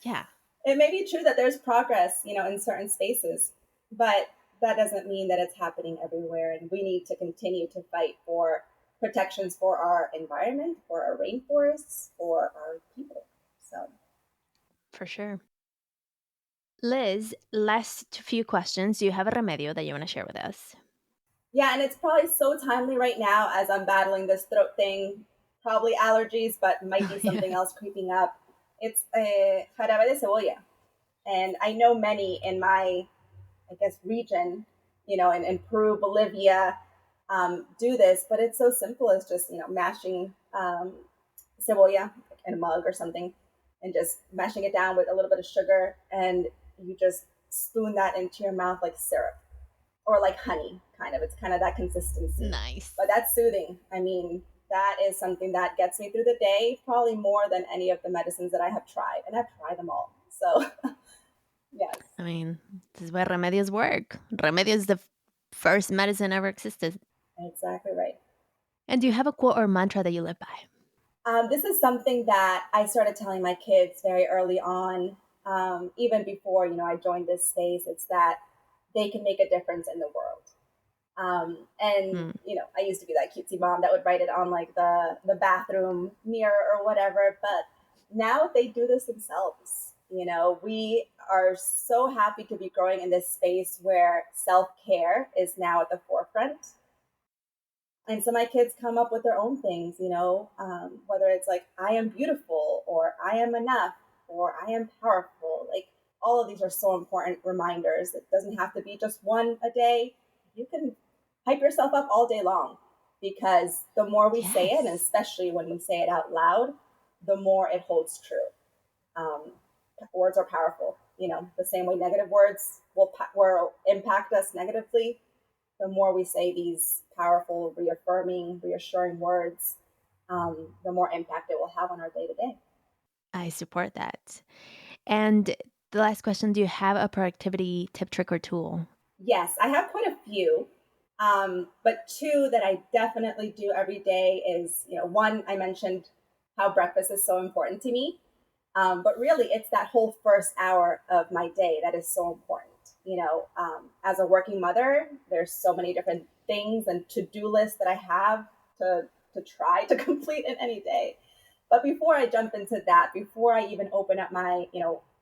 Speaker 2: Yeah.
Speaker 3: It may be true that there's progress, in certain spaces, but that doesn't mean that it's happening everywhere. And we need to continue to fight for protections for our environment, for our rainforests, for our people. So,
Speaker 2: For sure. Liz, last few questions. Do you have a remedio that you want to share with us?
Speaker 3: yeah, and it's probably so timely right now as I'm battling this throat thing, probably allergies, but might be something
Speaker 2: Yeah.
Speaker 3: else creeping up. It's a jarabe de cebolla. And I know many in my, I guess, region, in Peru, Bolivia, do this, but it's so simple as just, mashing cebolla in a mug or something and just mashing it down with a little bit of sugar. And you just spoon that into your mouth like syrup or like honey, kind of. It's kind of that consistency,
Speaker 2: Nice.
Speaker 3: but that's soothing. I mean, that is something that gets me through the day, probably more than any of the medicines that I have tried. And I've tried them all. So, yes.
Speaker 2: I mean, this is where remedios work. Remedio is the first medicine ever existed.
Speaker 3: Exactly right.
Speaker 2: And do you have a quote or mantra that you live by?
Speaker 3: This is something that I started telling my kids very early on, even before I joined this space. It's that they can make a difference in the world. And
Speaker 2: Hmm.
Speaker 3: I used to be that cutesy mom that would write it on like the bathroom mirror or whatever. But now they do this themselves. We are so happy to be growing in this space where self care is now at the forefront. And so my kids come up with their own things, whether it's like I am beautiful or I am enough or I am powerful. Like all of these are so important reminders. It doesn't have to be just one a day. You can hype yourself up all day long because the more we say it, and
Speaker 2: Yes.
Speaker 3: especially when we say it out loud, the more it holds true. Um, Words are powerful. The same way negative words will impact us negatively, the more we say these powerful, reaffirming, reassuring words, the more impact it will have on our day to day.
Speaker 2: I support that. And the last question, do you have a productivity tip, trick, or tool?
Speaker 3: Yes, I have quite a few. But two that I definitely do every day is, one, I mentioned how breakfast is so important to me. But really, it's that whole first hour of my day that is so important. As a working mother, there's so many different things and to-do lists that I have to try to complete in any day. But before I jump into that, before I even open up my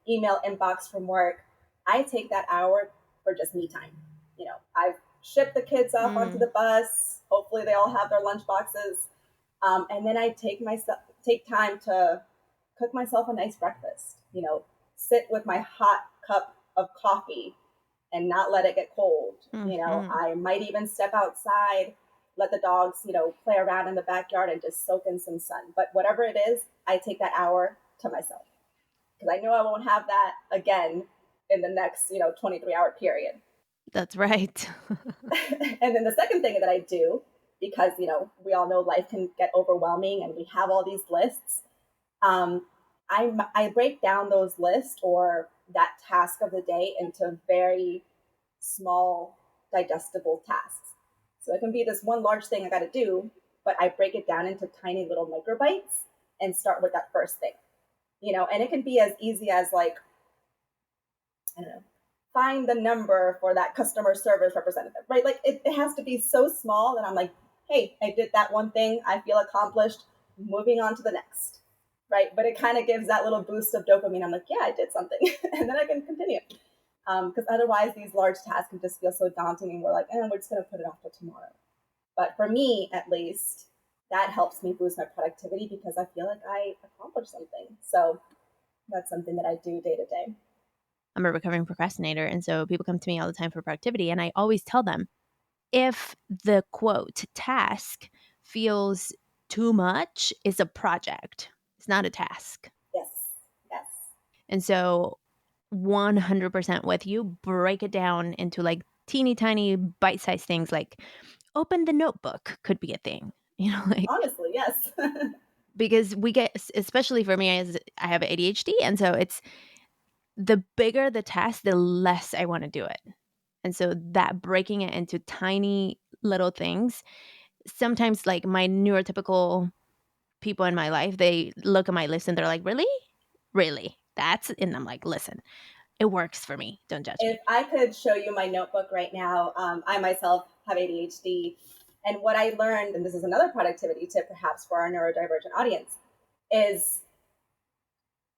Speaker 3: email inbox from work, I take that hour for just me time. I've shipped the kids off onto
Speaker 2: Mm,
Speaker 3: the bus. Hopefully, they all have their lunch boxes, and then I take time to cook myself a nice breakfast. Sit with my hot cup of coffee and not let it get cold.
Speaker 2: hmm.
Speaker 3: I might even step outside, let the dogs, play around in the backyard and just soak in some sun. But whatever it is, I take that hour to myself because I know I won't have that again in the next, 23-hour period.
Speaker 2: That's right.
Speaker 3: And then the second thing that I do because, we all know life can get overwhelming and we have all these lists. um, I break down those lists or that task of the day into very small, digestible tasks. So it can be this one large thing I got to do, but I break it down into tiny little microbites and start with that first thing. And it can be as easy as, like, I don't know, find the number for that customer service representative, right? Like, it has to be so small that I'm like, hey, I did that one thing. I feel accomplished. Moving on to the next, right? But it kind of gives that little boost of dopamine. I'm like, yeah, I did something. And then I can continue. Because otherwise, these large tasks can just feel so daunting, and we're like, we're just going to put it off till tomorrow. But for me, at least, that helps me boost my productivity because I feel like I accomplished something. So that's something that I do day to day.
Speaker 2: I'm a recovering procrastinator. And so people come to me all the time for productivity. And I always tell them if the quote task feels too much, it's a project, it's not a task.
Speaker 3: Yes, yes.
Speaker 2: And so 100% with you, break it down into like teeny tiny bite sized things like open the notebook could be a thing, like
Speaker 3: Honestly, yes.
Speaker 2: because we get, especially for me, as I have ADHD. And so it's the bigger the task, the less I want to do it. And so that breaking it into tiny little things, sometimes like my neurotypical people in my life, they look at my list and they're like, really? Really? And I'm like, listen, it works for me. Don't judge
Speaker 3: If
Speaker 2: me.
Speaker 3: I could show you my notebook right now, I myself have ADHD. And what I learned, and this is another productivity tip perhaps for our neurodivergent audience, is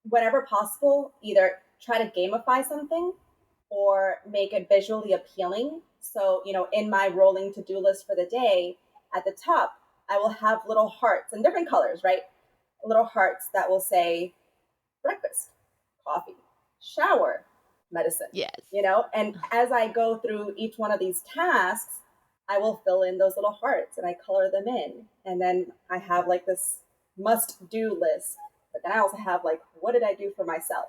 Speaker 3: whenever possible, either try to gamify something or make it visually appealing. So, in my rolling to do list for the day, at the top, I will have little hearts in different colors, right? Little hearts that will say breakfast, coffee, shower, medicine,
Speaker 2: Yes.
Speaker 3: And as I go through each one of these tasks, I will fill in those little hearts and I color them in. And then I have like this must do list, but then I also have like, what did I do for myself?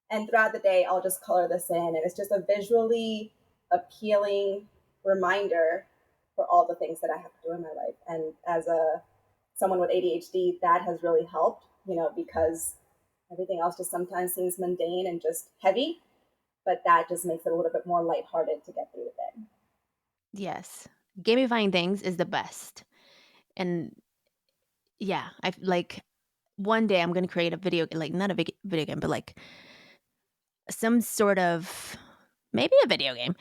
Speaker 3: And throughout the day, I'll just color this in. And it's just a visually appealing reminder for all the things that I have to do in my life. And as someone with ADHD, that has really helped, because everything else just sometimes seems mundane and just heavy, but that just makes it a little bit more lighthearted to get through the day.
Speaker 2: Yes. Gamifying things is the best. And yeah, I like one day I'm going to create a video, like not a video game, but like some sort of maybe a video game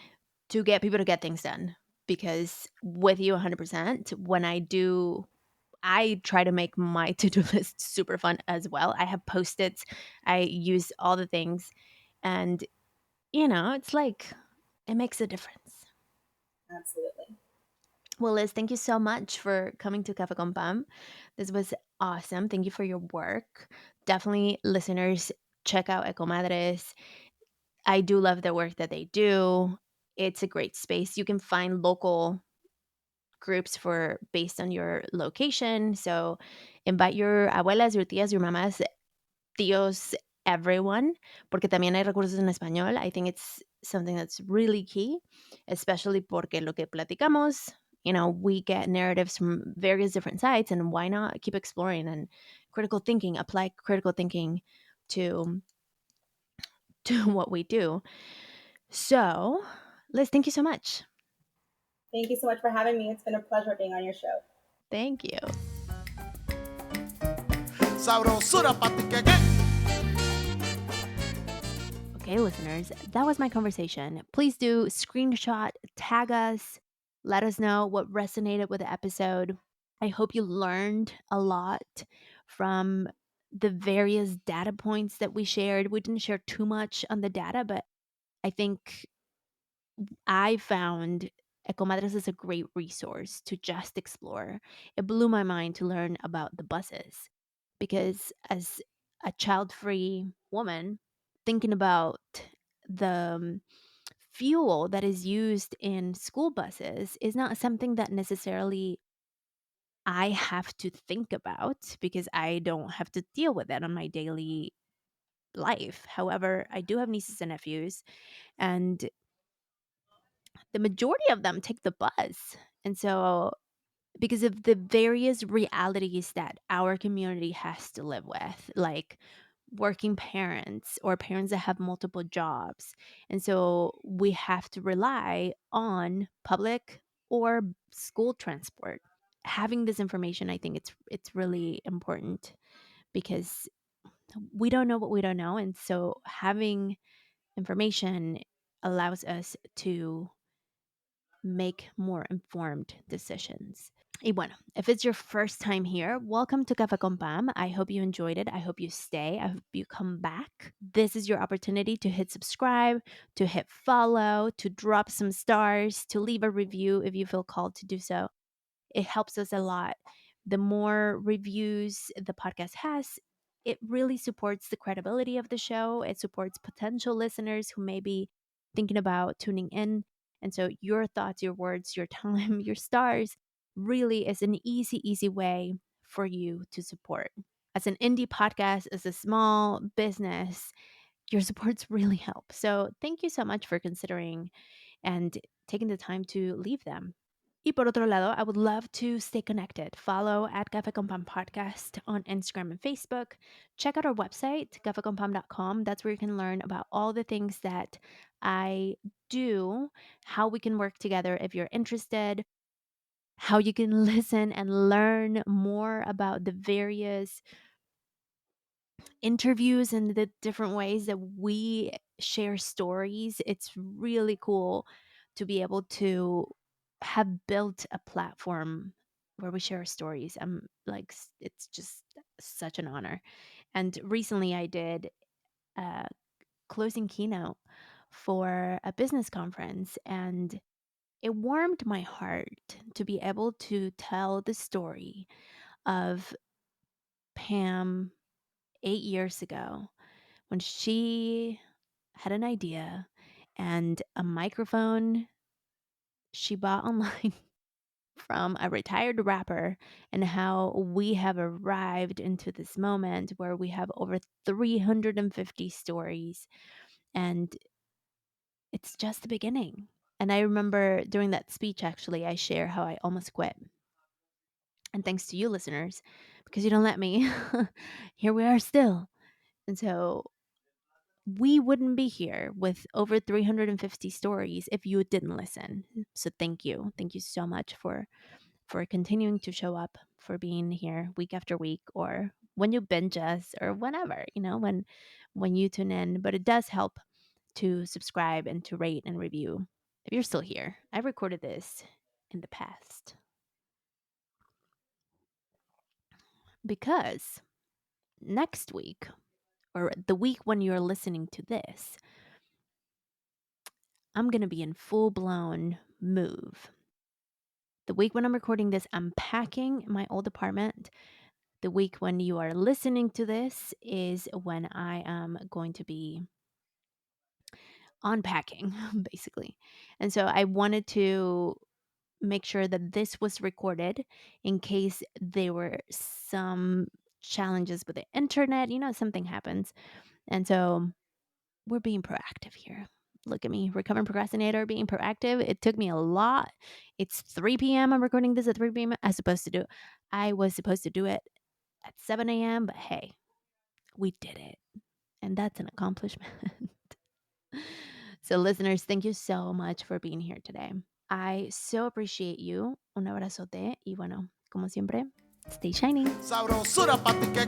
Speaker 2: to get people to get things done. Because with you 100%, when I try to make my to-do list super fun as well. I have post-its. I use all the things. And, it's like it makes a difference.
Speaker 3: Absolutely.
Speaker 2: Well, Liz, thank you so much for coming to Cafe con Pam. This was awesome. Thank you for your work. Definitely, listeners, check out Ecomadres. I do love the work that they do. It's a great space. You can find local groups for based on your location. So invite your abuelas, your tías, your mamás, tíos, everyone, porque también hay recursos en español. I think it's something that's really key, especially porque lo que platicamos, we get narratives from various different sides, and why not keep exploring and apply critical thinking to what we do. So, Liz, thank you so much.
Speaker 3: Thank you so much for having me. It's been a pleasure being on your show.
Speaker 2: Thank you.
Speaker 1: Sabrosura pa' ti que.
Speaker 2: Okay, listeners, that was my conversation. Please do screenshot, tag us, let us know what resonated with the episode. I hope you learned a lot from the various data points that we shared. We didn't share too much on the data, but I think I found Ecomadres is a great resource to just explore. It blew my mind to learn about the buses because, as a child free woman, thinking about the fuel that is used in school buses is not something that necessarily I have to think about because I don't have to deal with it on my daily life. However, I do have nieces and nephews, and the majority of them take the bus. And so because of the various realities that our community has to live with, like working parents or parents that have multiple jobs. And so we have to rely on public or school transport. Having this information, I think it's really important because we don't know what we don't know. And so having information allows us to make more informed decisions. Y bueno, if it's your first time here, welcome to Café con Pam. I hope you enjoyed it. I hope you stay. I hope you come back. This is your opportunity to hit subscribe, to hit follow, to drop some stars, to leave a review if you feel called to do so. It helps us a lot. The more reviews the podcast has, it really supports the credibility of the show. It supports potential listeners who may be thinking about tuning in. And so, your thoughts, your words, your time, your stars really is an easy way for you to support. As an indie podcast, as a small business, your supports really help. So, thank you so much for considering and taking the time to leave them. Y por otro lado, I would love to stay connected. Follow at Café con Pam Podcast on Instagram and Facebook. Check out our website, cafeconpam.com. That's where you can learn about all the things that I do, how we can work together if you're interested, how you can listen and learn more about the various interviews and the different ways that we share stories. It's really cool to be able to have built a platform where we share stories. I'm like, it's just such an honor. And recently I did a closing keynote for a business conference, and it warmed my heart to be able to tell the story of Pam 8 years ago when she had an idea and a microphone she bought online from a retired rapper, and how we have arrived into this moment where we have over 350 stories, and it's just the beginning. And I remember during that speech, actually, I share how I almost quit. And thanks to you, listeners, because you don't let me, here we are still. And so we wouldn't be here with over 350 stories if you didn't listen. So thank you. Thank you so much for continuing to show up, for being here week after week, or when you binge us, or whenever, when you tune in. But it does help to subscribe and to rate and review if you're still here. I recorded this in the past because next week, or the week when you're listening to this, I'm going to be in full blown move. The week when I'm recording this, I'm packing my old apartment. The week when you are listening to this is when I am going to be unpacking, basically. And so I wanted to make sure that this was recorded in case there were some challenges with the internet, something happens. And so we're being proactive here. Look at me, recovering procrastinator, being proactive. It took me a lot. It's 3 p.m. I'm recording this at 3 p.m. I was supposed to do it at 7 a.m., but hey, we did it. And that's an accomplishment. So, listeners, thank you so much for being here today. I so appreciate you. Un abrazote. Y bueno, como siempre, stay shining.
Speaker 1: Sabrosura pa' ti que